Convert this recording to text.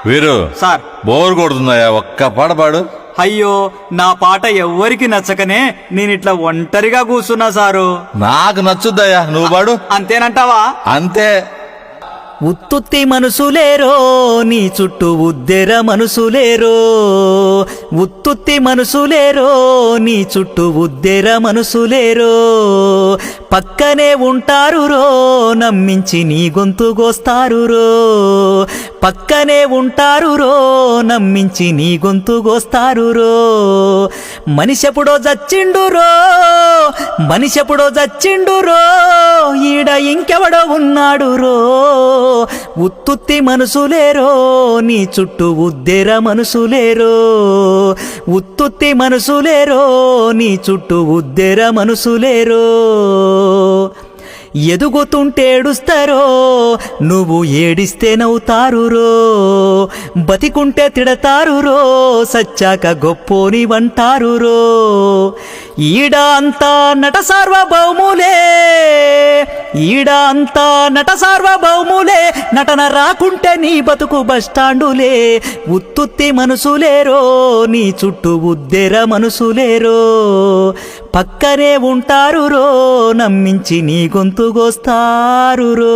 వీరు sir. Bore కొడుతుందయ్యా, ఒక్క పాట పాడు. అయ్యో, నా పాట ఎవ్వరికి నచ్చకనే నేనిట్లా ఒంటరిగా కూర్చున్నా సారు. నాకు నచ్చుద్దయ్యా, నువ్వు పాడు. అంతేనంటావా? అంతే. ఉత్తుత్తి మనసులేరో నీ చుట్టూ ఉద్దెర మనసులేరో, ఉత్తుత్తి మనసులేరో నీ చుట్టూ ఉద్దెర మనసులేరో, పక్కనే ఉంటారు రో నమ్మించి నీ గొంతు గోస్తారు రో, పక్కనే ఉంటారు రో నమ్మించి నీ గొంతు గోస్తారు రో. మనిషెప్పుడో చచ్చిండు రో, మనిషెప్పుడో చచ్చిండు రో, ఈడ ఇంకెవడో ఉన్నాడు రో. ఉత్తుత్తి మనసులేరో నీ చుట్టూ ఉద్దెర మనసులేరో, ఉత్తుత్తి మనసులేరో నీ చుట్టూ ఉద్దెర మనసులేరో. ఎదుగుతుంటేడుస్తారో నువ్వు ఏడిస్తే నవ్వుతారు రో, బతికుంటే తిడతారు రో, సచ్చాక గొప్పోని వంటారు రో. ఈడ అంతా నట సార్వభౌములే, ఈడ అంతా నట సార్వభౌములే, నటన రాకుంటే నీ బతుకు బస్టాండులే. ఉత్తుత్తి మనసులేరో నీ చుట్టూ ఉద్దెర మనసులేరో, పక్కనే ఉంటారు రో నమ్మించి నీ గొంతు గోస్తారు రో.